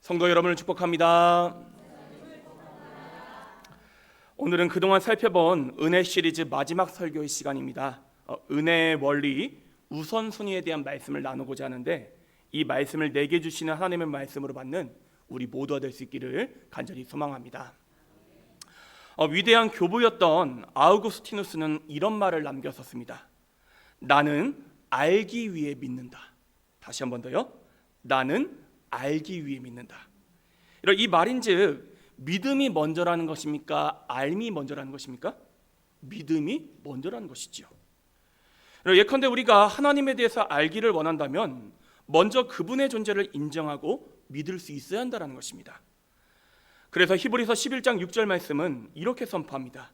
성도 여러분을 축복합니다. 오늘은 그동안 살펴본 은혜 시리즈 마지막 설교의 시간입니다. 은혜의 원리, 우선순위에 대한 말씀을 나누고자 하는데, 이 말씀을 내게 주시는 하나님의 말씀으로 받는 우리 모두가 될 수 있기를 간절히 소망합니다. 위대한 교부였던 아우구스티누스는 이런 말을 남겼었습니다. 나는 알기 위해 믿는다. 다시 한 번 더요. 나는 알기 위해 믿는다. 이 말인즉 믿음이 먼저라는 것입니까? 알미 먼저라는 것입니까? 믿음이 먼저라는 것이지요. 예컨대 우리가 하나님에 대해서 알기를 원한다면 먼저 그분의 존재를 인정하고 믿을 수 있어야 한다는 것입니다. 그래서 히브리서 11장 6절 말씀은 이렇게 선포합니다.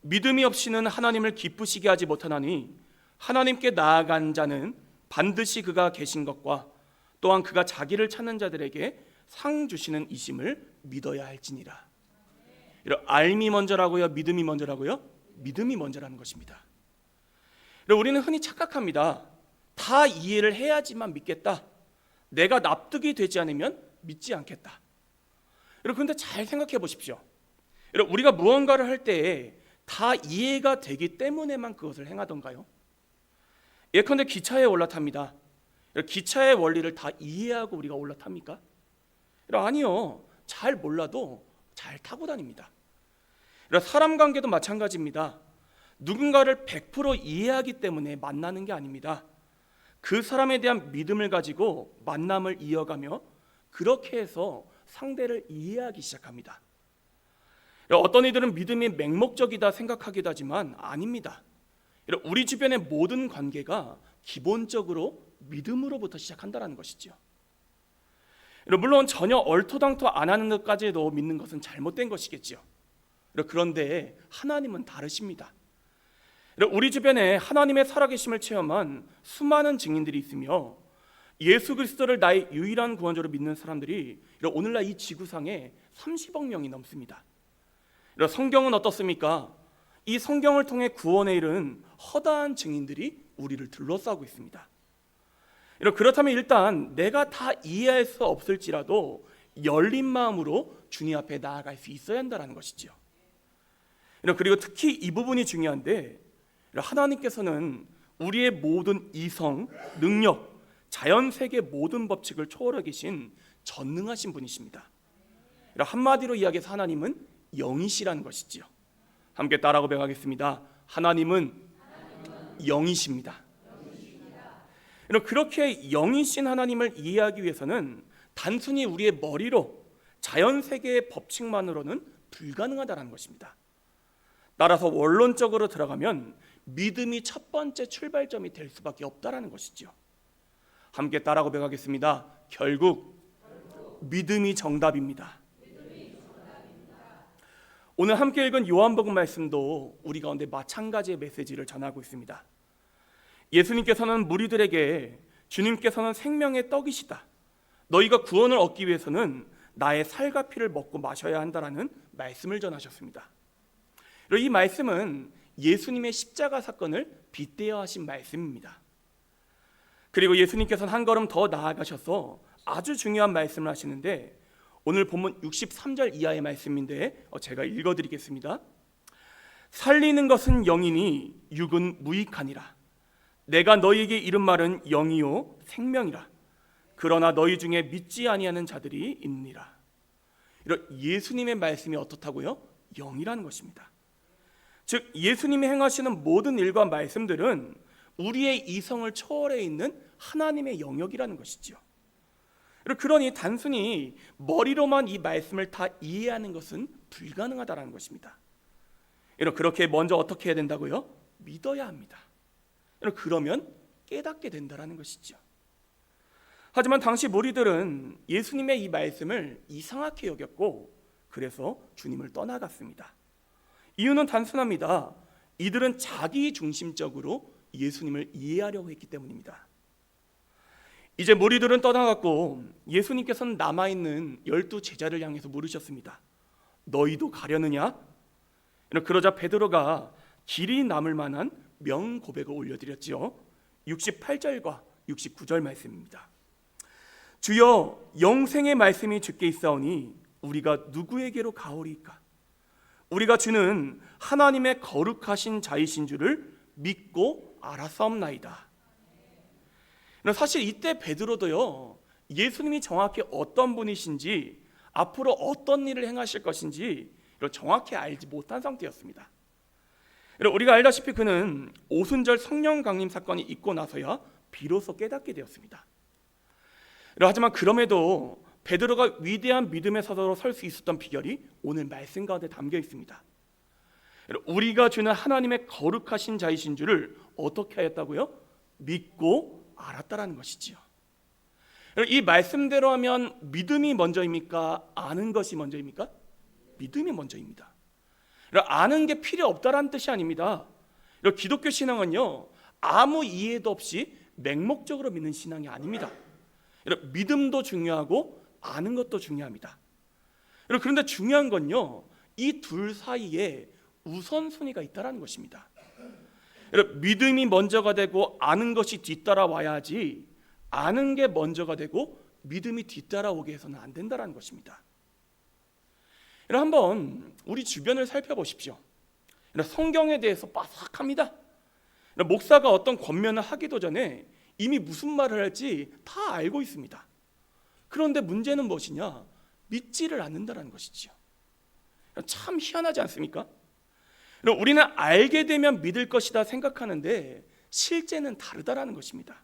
믿음이 없이는 하나님을 기쁘시게 하지 못하나니 하나님께 나아간 자는 반드시 그가 계신 것과 또한 그가 자기를 찾는 자들에게 상 주시는 이심을 믿어야 할지니라. 알미 먼저라고요? 믿음이 먼저라고요? 믿음이 먼저라는 것입니다. 우리는 흔히 착각합니다. 다 이해를 해야지만 믿겠다. 내가 납득이 되지 않으면 믿지 않겠다. 그런데 잘 생각해 보십시오. 우리가 무언가를 할 때에 다 이해가 되기 때문에만 그것을 행하던가요? 예컨대 기차에 올라탑니다. 기차의 원리를 다 이해하고 우리가 올라탑니까? 아니요. 잘 몰라도 잘 타고 다닙니다. 사람 관계도 마찬가지입니다. 누군가를 100% 이해하기 때문에 만나는 게 아닙니다. 그 사람에 대한 믿음을 가지고 만남을 이어가며 그렇게 해서 상대를 이해하기 시작합니다. 어떤 이들은 믿음이 맹목적이다 생각하기도 하지만 아닙니다. 우리 주변의 모든 관계가 기본적으로 믿음으로부터 시작한다는 것이죠. 물론 전혀 얼토당토 안 하는 것까지도 믿는 것은 잘못된 것이겠죠. 그런데 하나님은 다르십니다. 우리 주변에 하나님의 살아계심을 체험한 수많은 증인들이 있으며 예수 그리스도를 나의 유일한 구원자로 믿는 사람들이 오늘날 이 지구상에 30억 명이 넘습니다. 성경은 어떻습니까? 이 성경을 통해 구원에 이른 허다한 증인들이 우리를 둘러싸고 있습니다. 그렇다면 일단 내가 다 이해할 수 없을지라도 열린 마음으로 주님 앞에 나아갈 수 있어야 한다는 것이죠. 그리고 특히 이 부분이 중요한데, 하나님께서는 우리의 모든 이성, 능력, 자연세계 모든 법칙을 초월해 계신 전능하신 분이십니다. 한마디로 이야기해서 하나님은 영이시라는 것이지요. 함께 따라하고 배워가겠습니다. 하나님은 영이십니다. 그렇게 영이신 하나님을 이해하기 위해서는 단순히 우리의 머리로 자연세계의 법칙만으로는 불가능하다는 것입니다. 따라서 원론적으로 들어가면 믿음이 첫 번째 출발점이 될 수밖에 없다는 것이죠. 함께 따라하고 배워가겠습니다. 결국 믿음이 정답입니다. 오늘 함께 읽은 요한복음 말씀도 우리 가운데 마찬가지의 메시지를 전하고 있습니다. 예수님께서는 무리들에게 주님께서는 생명의 떡이시다. 너희가 구원을 얻기 위해서는 나의 살과 피를 먹고 마셔야 한다라는 말씀을 전하셨습니다. 이 말씀은 예수님의 십자가 사건을 빗대어 하신 말씀입니다. 그리고 예수님께서는 한 걸음 더 나아가셔서 아주 중요한 말씀을 하시는데, 오늘 본문 63절 이하의 말씀인데 제가 읽어드리겠습니다. 살리는 것은 영이니 육은 무익하니라. 내가 너희에게 이른 말은 영이요 생명이라. 그러나 너희 중에 믿지 아니하는 자들이 있느니라. 예수님의 말씀이 어떻다고요? 영이라는 것입니다. 즉 예수님이 행하시는 모든 일과 말씀들은 우리의 이성을 초월해 있는 하나님의 영역이라는 것이죠. 그러니 단순히 머리로만 이 말씀을 다 이해하는 것은 불가능하다는 것입니다. 그렇게 먼저 어떻게 해야 된다고요? 믿어야 합니다. 그러면 깨닫게 된다는 것이죠. 하지만 당시 무리들은 예수님의 이 말씀을 이상하게 여겼고 그래서 주님을 떠나갔습니다. 이유는 단순합니다. 이들은 자기 중심적으로 예수님을 이해하려고 했기 때문입니다. 이제 무리들은 떠나갔고 예수님께서는 남아있는 12 제자를 향해서 물으셨습니다. 너희도 가려느냐? 그러자 베드로가 길이 남을 만한 명고백을 올려드렸지요. 68절과 69절 말씀입니다. 주여, 영생의 말씀이 주께 있사오니 우리가 누구에게로 가오리이까? 우리가 주는 하나님의 거룩하신 자이신 줄을 믿고 알았사옵나이다. 사실 이때 베드로도요, 예수님이 정확히 어떤 분이신지, 앞으로 어떤 일을 행하실 것인지 정확히 알지 못한 상태였습니다. 우리가 알다시피 그는 오순절 성령 강림 사건이 있고 나서야 비로소 깨닫게 되었습니다. 하지만 그럼에도 베드로가 위대한 믿음의 사도로 설 수 있었던 비결이 오늘 말씀 가운데 담겨 있습니다. 우리가 주는 하나님의 거룩하신 자이신 줄을 어떻게 하였다고요? 믿고 알았다라는 것이지요. 이 말씀대로 하면 믿음이 먼저입니까? 아는 것이 먼저입니까? 믿음이 먼저입니다. 아는 게 필요 없다라는 뜻이 아닙니다. 기독교 신앙은요, 아무 이해도 없이 맹목적으로 믿는 신앙이 아닙니다. 믿음도 중요하고 아는 것도 중요합니다. 그런데 중요한 건요, 이 둘 사이에 우선순위가 있다는 것입니다. 믿음이 먼저가 되고 아는 것이 뒤따라와야지, 아는 게 먼저가 되고 믿음이 뒤따라오게 해서는 안 된다는 것입니다. 한번 우리 주변을 살펴보십시오. 성경에 대해서 빠삭합니다. 목사가 어떤 권면을 하기도 전에 이미 무슨 말을 할지 다 알고 있습니다. 그런데 문제는 무엇이냐? 믿지를 않는다는 것이지요. 참 희한하지 않습니까? 우리는 알게 되면 믿을 것이다 생각하는데 실제는 다르다라는 것입니다.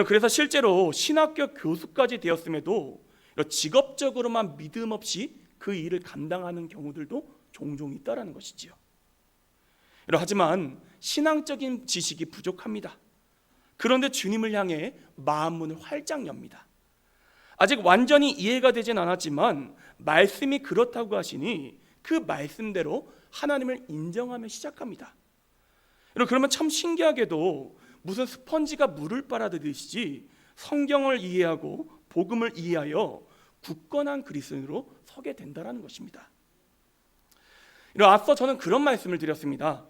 그래서 실제로 신학교 교수까지 되었음에도 직업적으로만 믿음 없이 그 일을 감당하는 경우들도 종종 있다라는 것이지요. 하지만 신앙적인 지식이 부족합니다. 그런데 주님을 향해 마음문을 활짝 엽니다. 아직 완전히 이해가 되진 않았지만 말씀이 그렇다고 하시니 그 말씀대로 하나님을 인정하며 시작합니다. 그러면 참 신기하게도 무슨 스펀지가 물을 빨아들이시지 성경을 이해하고 복음을 이해하여 굳건한 그리스도인으로 서게 된다는 것입니다. 앞서 저는 그런 말씀을 드렸습니다.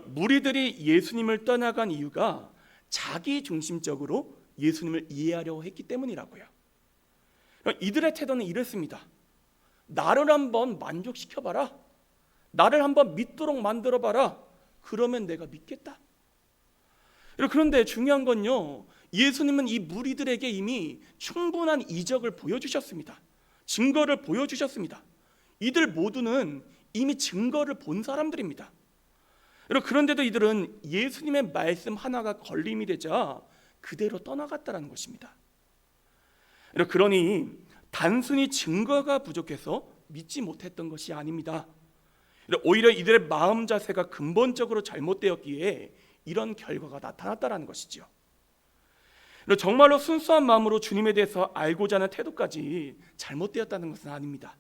무리들이 예수님을 떠나간 이유가 자기 중심적으로 예수님을 이해하려고 했기 때문이라고요. 이들의 태도는 이랬습니다. 나를 한번 만족시켜봐라. 나를 한번 믿도록 만들어봐라. 그러면 내가 믿겠다. 그런데 중요한 건요, 예수님은 이 무리들에게 이미 충분한 이적을 보여주셨습니다. 증거를 보여주셨습니다. 이들 모두는 이미 증거를 본 사람들입니다. 그런데도 이들은 예수님의 말씀 하나가 걸림이 되자 그대로 떠나갔다는 것입니다. 그러니 단순히 증거가 부족해서 믿지 못했던 것이 아닙니다. 오히려 이들의 마음 자세가 근본적으로 잘못되었기에 이런 결과가 나타났다는 것이죠. 정말로 순수한 마음으로 주님에 대해서 알고자 하는 태도까지 잘못되었다는 것은 아닙니다.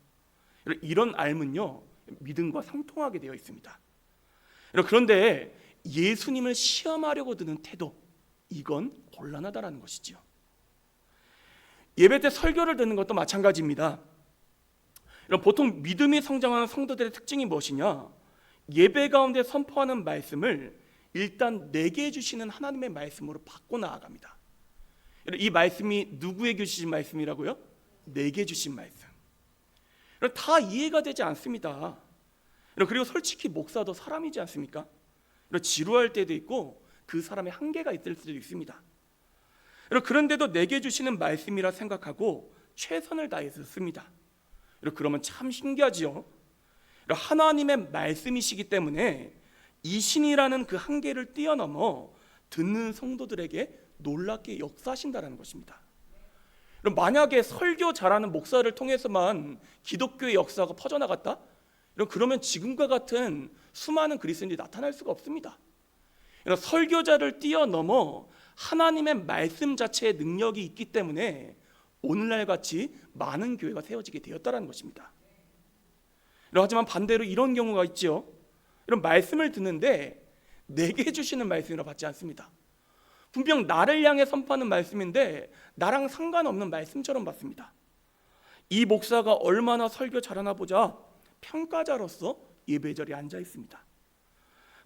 이런 알면요, 믿음과 상통하게 되어 있습니다. 그런데 예수님을 시험하려고 드는 태도, 이건 곤란하다는 것이죠. 예배 때 설교를 듣는 것도 마찬가지입니다. 보통 믿음이 성장하는 성도들의 특징이 무엇이냐? 예배 가운데 선포하는 말씀을 일단 내게 주시는 하나님의 말씀으로 바꿔 나아갑니다. 이 말씀이 누구에게 주신 말씀이라고요? 내게 주신 말씀. 다 이해가 되지 않습니다. 그리고 솔직히 목사도 사람이지 않습니까? 지루할 때도 있고 그 사람의 한계가 있을 수도 있습니다. 그런데도 내게 주시는 말씀이라 생각하고 최선을 다해서 씁니다. 그러면 참 신기하지요. 하나님의 말씀이시기 때문에 이 신이라는 그 한계를 뛰어넘어 듣는 성도들에게 놀랍게 역사하신다는 것입니다. 만약에 설교 잘하는 목사를 통해서만 기독교의 역사가 퍼져나갔다? 그러면 지금과 같은 수많은 그리스도인들이 나타날 수가 없습니다. 설교자를 뛰어넘어 하나님의 말씀 자체의 능력이 있기 때문에 오늘날 같이 많은 교회가 세워지게 되었다는 것입니다. 하지만 반대로 이런 경우가 있죠. 이런 말씀을 듣는데 내게 주시는 말씀이라 받지 않습니다. 분명 나를 향해 선포하는 말씀인데 나랑 상관없는 말씀처럼 받습니다. 이 목사가 얼마나 설교 잘하나 보자 평가자로서 예배자리에 앉아 있습니다.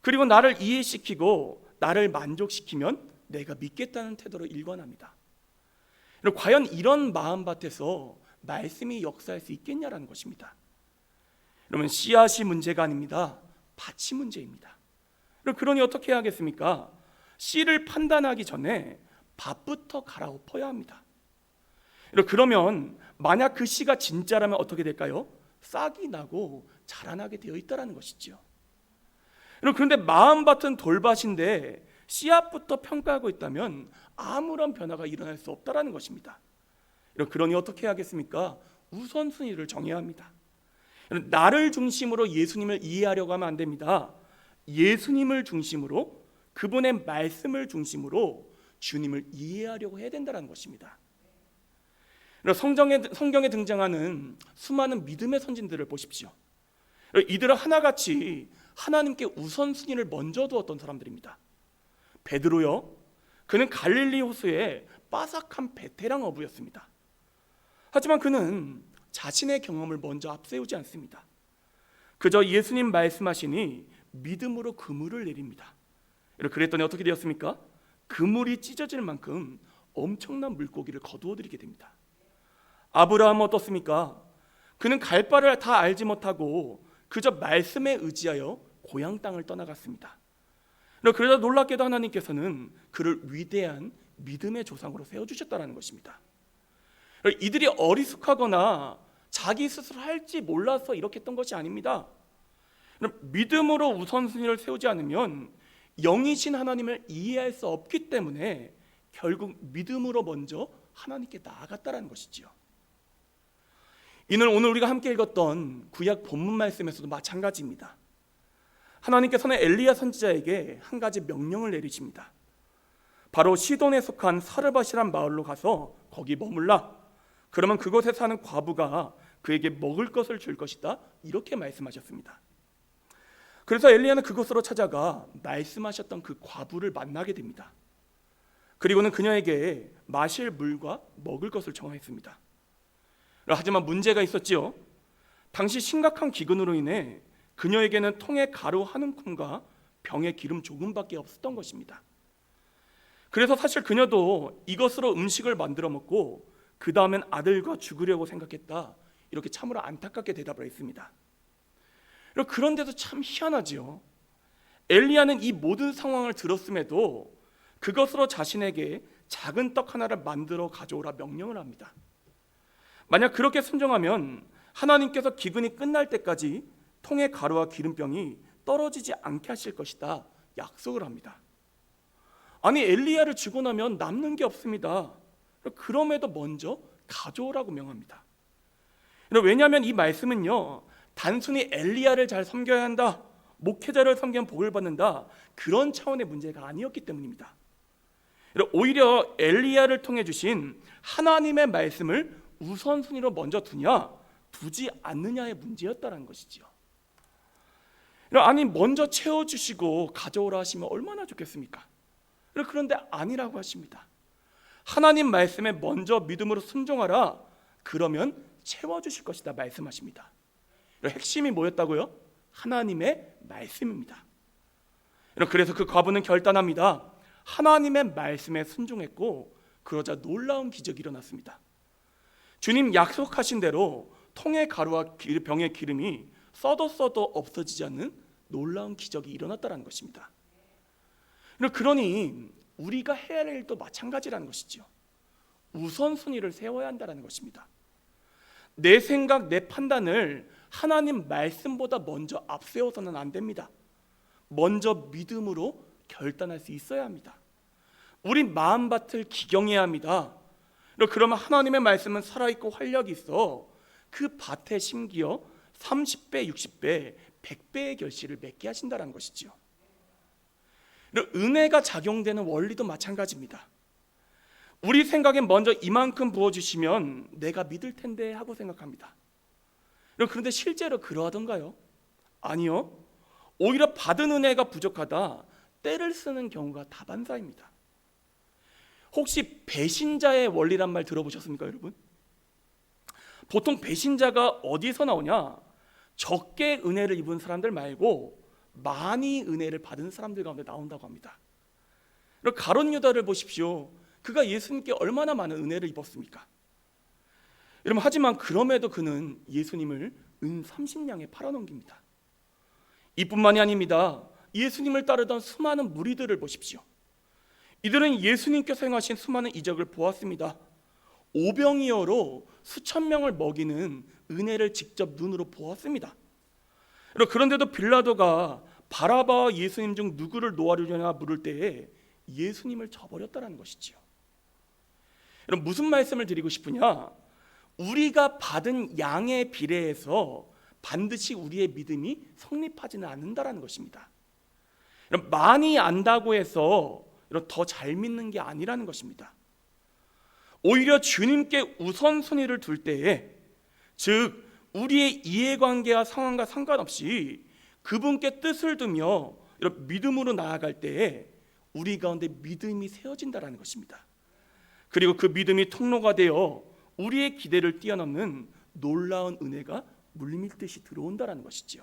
그리고 나를 이해시키고 나를 만족시키면 내가 믿겠다는 태도로 일관합니다. 과연 이런 마음밭에서 말씀이 역사할 수 있겠냐라는 것입니다. 여러분, 씨앗이 문제가 아닙니다. 밭이 문제입니다. 그러니 어떻게 해야겠습니까? 씨를 판단하기 전에 밭부터 갈아엎어야 합니다. 그러면 만약 그 씨가 진짜라면 어떻게 될까요? 싹이 나고 자라나게 되어 있다는 것이죠. 그런데 마음밭은 돌밭인데 씨앗부터 평가하고 있다면 아무런 변화가 일어날 수 없다는 것입니다. 그러니 어떻게 해야겠습니까? 우선순위를 정해야 합니다. 나를 중심으로 예수님을 이해하려고 하면 안 됩니다. 예수님을 중심으로, 그분의 말씀을 중심으로 주님을 이해하려고 해야 된다는 것입니다. 성경에 등장하는 수많은 믿음의 선진들을 보십시오. 이들은 하나같이 하나님께 우선순위를 먼저 두었던 사람들입니다. 베드로요, 그는 갈릴리 호수의 빠삭한 베테랑 어부였습니다. 하지만 그는 자신의 경험을 먼저 앞세우지 않습니다. 그저 예수님 말씀하시니 믿음으로 그물을 내립니다. 그랬더니 어떻게 되었습니까? 그물이 찢어질 만큼 엄청난 물고기를 거두어들이게 됩니다. 아브라함은 어떻습니까? 그는 갈 바를 다 알지 못하고 그저 말씀에 의지하여 고향 땅을 떠나갔습니다. 그러다 놀랍게도 하나님께서는 그를 위대한 믿음의 조상으로 세워주셨다는 것입니다. 이들이 어리숙하거나 자기 스스로 할지 몰라서 이렇게 했던 것이 아닙니다. 믿음으로 우선순위를 세우지 않으면 영이신 하나님을 이해할 수 없기 때문에 결국 믿음으로 먼저 하나님께 나아갔다는 것이지요. 이는 오늘 우리가 함께 읽었던 구약 본문 말씀에서도 마찬가지입니다. 하나님께서는 엘리야 선지자에게 한 가지 명령을 내리십니다. 바로 시돈에 속한 사르밧이란 마을로 가서 거기 머물라. 그러면 그곳에 사는 과부가 그에게 먹을 것을 줄 것이다. 이렇게 말씀하셨습니다. 그래서 엘리야는 그곳으로 찾아가 말씀하셨던 그 과부를 만나게 됩니다. 그리고는 그녀에게 마실 물과 먹을 것을 정하였습니다. 하지만 문제가 있었지요. 당시 심각한 기근으로 인해 그녀에게는 통에 가루 한 움큼과 병에 기름 조금밖에 없었던 것입니다. 그래서 사실 그녀도 이것으로 음식을 만들어 먹고 그 다음엔 아들과 죽으려고 생각했다. 이렇게 참으로 안타깝게 대답을 했습니다. 그런데도 참 희한하지요. 엘리야는 이 모든 상황을 들었음에도 그것으로 자신에게 작은 떡 하나를 만들어 가져오라 명령을 합니다. 만약 그렇게 순종하면 하나님께서 기근이 끝날 때까지 통의 가루와 기름병이 떨어지지 않게 하실 것이다. 약속을 합니다. 아니, 엘리야를 주고 나면 남는 게 없습니다. 그럼에도 먼저 가져오라고 명합니다. 왜냐하면 이 말씀은요, 단순히 엘리야를 잘 섬겨야 한다, 목회자를 섬기면 복을 받는다, 그런 차원의 문제가 아니었기 때문입니다. 오히려 엘리야를 통해 주신 하나님의 말씀을 우선순위로 먼저 두냐 두지 않느냐의 문제였다는 것이지요. 아니, 먼저 채워주시고 가져오라 하시면 얼마나 좋겠습니까? 그런데 아니라고 하십니다. 하나님 말씀에 먼저 믿음으로 순종하라. 그러면 채워주실 것이다 말씀하십니다. 핵심이 뭐였다고요? 하나님의 말씀입니다. 그래서 그 과부는 결단합니다. 하나님의 말씀에 순종했고 그러자 놀라운 기적이 일어났습니다. 주님 약속하신 대로 통의 가루와 병의 기름이 써도 없어지지 않는 놀라운 기적이 일어났다는 것입니다. 그러니 우리가 해야 할 일도 마찬가지라는 것이죠. 우선순위를 세워야 한다는 것입니다. 내 생각, 내 판단을 하나님 말씀보다 먼저 앞세워서는 안 됩니다. 먼저 믿음으로 결단할 수 있어야 합니다. 우리 마음밭을 기경해야 합니다. 그러면 하나님의 말씀은 살아있고 활력이 있어 그 밭에 심기어 30배, 60배, 100배의 결실을 맺게 하신다는 것이죠. 은혜가 작용되는 원리도 마찬가지입니다. 우리 생각엔 먼저 이만큼 부어주시면 내가 믿을 텐데 하고 생각합니다. 그런데 실제로 그러하던가요? 아니요. 오히려 받은 은혜가 부족하다 때를 쓰는 경우가 다반사입니다. 혹시 배신자의 원리란 말 들어보셨습니까, 여러분? 보통 배신자가 어디서 나오냐? 적게 은혜를 입은 사람들 말고 많이 은혜를 받은 사람들 가운데 나온다고 합니다. 가룟 유다를 보십시오. 그가 예수님께 얼마나 많은 은혜를 입었습니까? 여러분, 하지만 그럼에도 그는 예수님을 은 30냥에 팔아넘깁니다. 이뿐만이 아닙니다. 예수님을 따르던 수많은 무리들을 보십시오. 이들은 예수님께서 행하신 수많은 이적을 보았습니다. 오병이어로 수천 명을 먹이는 은혜를 직접 눈으로 보았습니다. 그런데도 빌라도가 바라바와 예수님 중 누구를 놓아주려냐 물을 때에 예수님을 저버렸다는 것이지요. 여러분, 무슨 말씀을 드리고 싶으냐? 우리가 받은 양에 비례해서 반드시 우리의 믿음이 성립하지는 않는다라는 것입니다. 여러분, 많이 안다고 해서 더 잘 믿는 게 아니라는 것입니다. 오히려 주님께 우선순위를 둘 때에, 즉 우리의 이해관계와 상황과 상관없이 그분께 뜻을 두며 이런 믿음으로 나아갈 때에 우리 가운데 믿음이 세워진다라는 것입니다. 그리고 그 믿음이 통로가 되어 우리의 기대를 뛰어넘는 놀라운 은혜가 물밀듯이 들어온다라는 것이지요.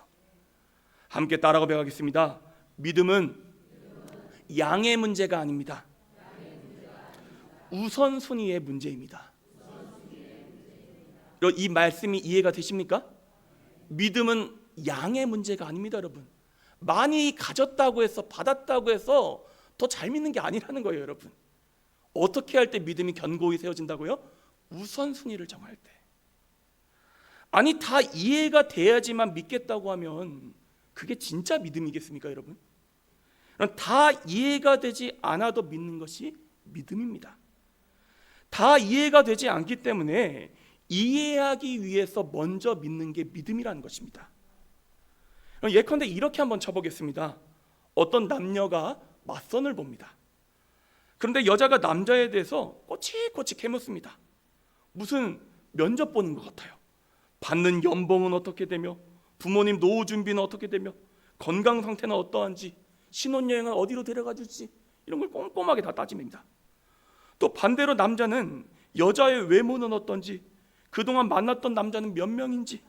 함께 따라가 배워가겠습니다. 믿음은 양의 문제가 아닙니다. 우선순위의 문제입니다. 이 말씀이 이해가 되십니까? 믿음은 양의 문제가 아닙니다, 여러분. 많이 가졌다고 해서, 받았다고 해서 더 잘 믿는 게 아니라는 거예요, 여러분. 어떻게 할 때 믿음이 견고히 세워진다고요? 우선순위를 정할 때. 아니, 다 이해가 돼야지만 믿겠다고 하면 그게 진짜 믿음이겠습니까, 여러분? 다 이해가 되지 않아도 믿는 것이 믿음입니다. 다 이해가 되지 않기 때문에 이해하기 위해서 먼저 믿는 게 믿음이라는 것입니다. 예컨대 이렇게 한번 쳐보겠습니다. 어떤 남녀가 맞선을 봅니다. 그런데 여자가 남자에 대해서 꼬치꼬치 캐묻습니다. 무슨 면접 보는 것 같아요. 받는 연봉은 어떻게 되며, 부모님 노후 준비는 어떻게 되며, 건강 상태는 어떠한지, 신혼여행은 어디로 데려가 줄지, 이런 걸 꼼꼼하게 다 따집니다. 또 반대로 남자는 여자의 외모는 어떤지, 그동안 만났던 남자는 몇 명인지,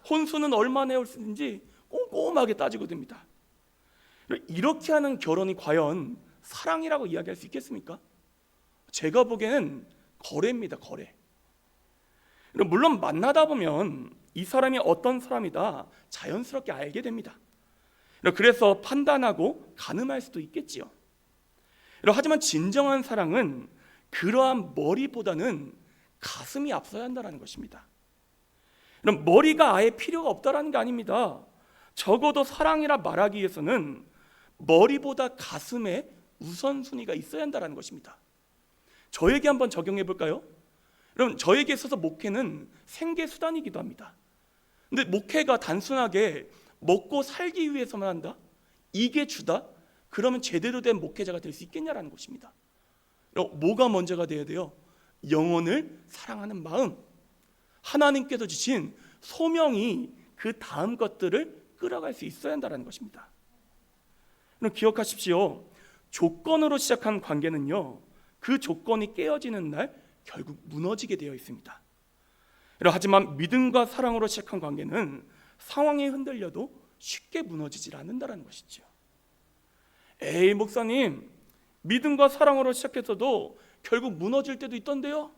혼수는 얼마나 했는지 꼼꼼하게 따지고 듭니다. 이렇게 하는 결혼이 과연 사랑이라고 이야기할 수 있겠습니까? 제가 보기에는 거래입니다, 거래. 물론 만나다 보면 이 사람이 어떤 사람이다 자연스럽게 알게 됩니다. 그래서 판단하고 가늠할 수도 있겠지요. 하지만 진정한 사랑은 그러한 머리보다는 가슴이 앞서야 한다는 것입니다. 머리가 아예 필요가 없다는 게 아닙니다. 적어도 사랑이라 말하기 위해서는 머리보다 가슴에 우선순위가 있어야 한다는 것입니다. 저에게 한번 적용해 볼까요? 여러분, 저에게 있어서 목회는 생계수단이기도 합니다. 근데 목회가 단순하게 먹고 살기 위해서만 한다? 이게 주다? 그러면 제대로 된 목회자가 될 수 있겠냐라는 것입니다. 뭐가 먼저가 돼야 돼요? 영혼을 사랑하는 마음, 하나님께서 주신 소명이 그 다음 것들을 끌어갈 수 있어야 한다는 것입니다. 기억하십시오. 조건으로 시작한 관계는요, 그 조건이 깨어지는 날 결국 무너지게 되어 있습니다. 하지만 믿음과 사랑으로 시작한 관계는 상황이 흔들려도 쉽게 무너지질 않는다는 것이죠. 에이, 목사님, 믿음과 사랑으로 시작해서도 결국 무너질 때도 있던데요.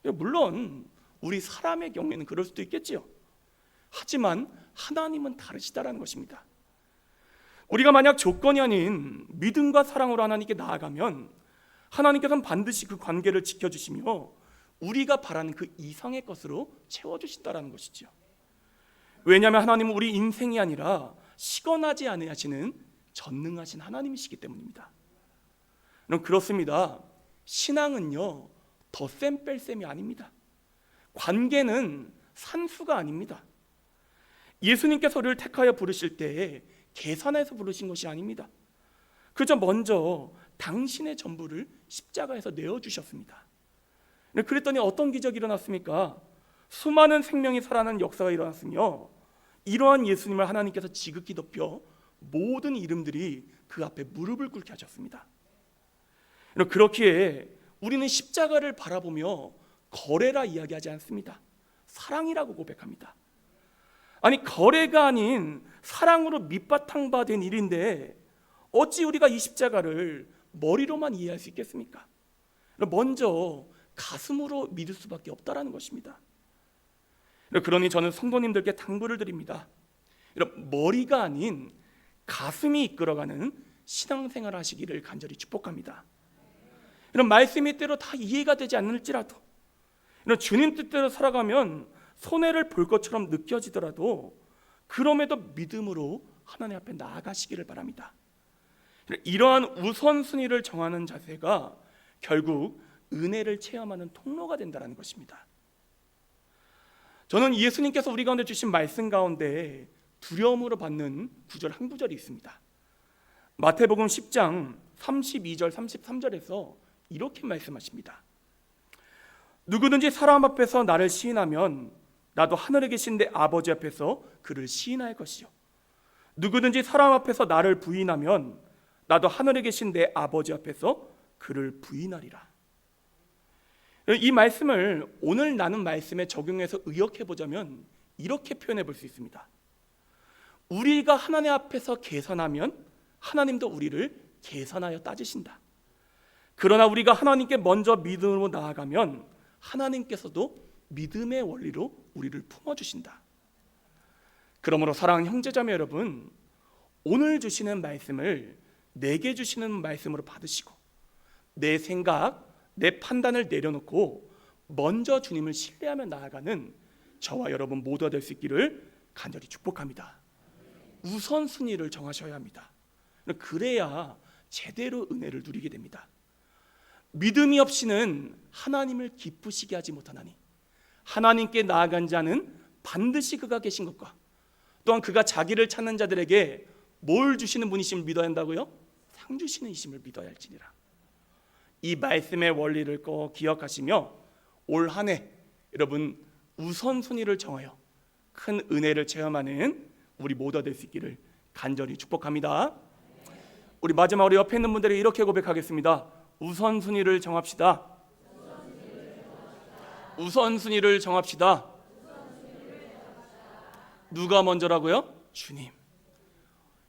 물론 우리 사람의 경우에는 그럴 수도 있겠지요. 하지만 하나님은 다르시다라는 것입니다. 우리가 만약 조건이 아닌 믿음과 사랑으로 하나님께 나아가면 하나님께서는 반드시 그 관계를 지켜주시며 우리가 바라는 그 이상의 것으로 채워주신다라는 것이죠. 왜냐하면 하나님은 우리 인생이 아니라 시건하지 아니하시는 전능하신 하나님이시기 때문입니다. 그렇습니다. 신앙은요, 덧셈 뺄셈이 아닙니다. 관계는 산수가 아닙니다. 예수님께서 우리를 택하여 부르실 때 계산해서 부르신 것이 아닙니다. 그저 먼저 당신의 전부를 십자가에서 내어주셨습니다. 그랬더니 어떤 기적이 일어났습니까? 수많은 생명이 살아나는 역사가 일어났으며 이러한 예수님을 하나님께서 지극히 높여 모든 이름들이 그 앞에 무릎을 꿇게 하셨습니다. 그렇기에 우리는 십자가를 바라보며 거래라 이야기하지 않습니다. 사랑이라고 고백합니다. 아니, 거래가 아닌 사랑으로 밑바탕 된 일인데 어찌 우리가 이 십자가를 머리로만 이해할 수 있겠습니까? 먼저 가슴으로 믿을 수밖에 없다라는 것입니다. 그러니 저는 성도님들께 당부를 드립니다. 머리가 아닌 가슴이 이끌어가는 신앙생활 하시기를 간절히 축복합니다. 이런 말씀이 때로 다 이해가 되지 않을지라도, 이런 주님 뜻대로 살아가면 손해를 볼 것처럼 느껴지더라도 그럼에도 믿음으로 하나님 앞에 나아가시기를 바랍니다. 이러한 우선순위를 정하는 자세가 결국 은혜를 체험하는 통로가 된다는 것입니다. 저는 예수님께서 우리 가운데 주신 말씀 가운데 두려움으로 받는 구절 한 구절이 있습니다. 마태복음 10장 32절 33절에서 이렇게 말씀하십니다. 누구든지 사람 앞에서 나를 시인하면 나도 하늘에 계신 내 아버지 앞에서 그를 시인할 것이요, 누구든지 사람 앞에서 나를 부인하면 나도 하늘에 계신 내 아버지 앞에서 그를 부인하리라. 이 말씀을 오늘 나눈 말씀에 적용해서 의역해 보자면 이렇게 표현해 볼 수 있습니다. 우리가 하나님 앞에서 계산하면 하나님도 우리를 계산하여 따지신다. 그러나 우리가 하나님께 먼저 믿음으로 나아가면 하나님께서도 믿음의 원리로 우리를 품어주신다. 그러므로 사랑하는 형제자매 여러분, 오늘 주시는 말씀을 내게 주시는 말씀으로 받으시고 내 생각, 내 판단을 내려놓고 먼저 주님을 신뢰하며 나아가는 저와 여러분 모두가 될 수 있기를 간절히 축복합니다. 우선순위를 정하셔야 합니다. 그래야 제대로 은혜를 누리게 됩니다. 믿음이 없이는 하나님을 기쁘시게 하지 못하나니 하나님께 나아간 자는 반드시 그가 계신 것과 또한 그가 자기를 찾는 자들에게 뭘 주시는 분이심을 믿어야 한다고요? 상 주시는 이심을 믿어야 할지니라. 이 말씀의 원리를 꼭 기억하시며 올 한 해 여러분 우선순위를 정하여 큰 은혜를 체험하는 우리 모두가 될 수 있기를 간절히 축복합니다. 우리 마지막으로 옆에 있는 분들에게 이렇게 고백하겠습니다. 우선순위를 정합시다. 우선순위를 정합시다. 누가 먼저라고요? 주님.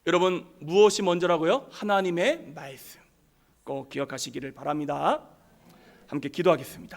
여러분 무엇이 먼저라고요? 하나님의 말씀. 꼭 기억하시기를 바랍니다. 함께 기도하겠습니다.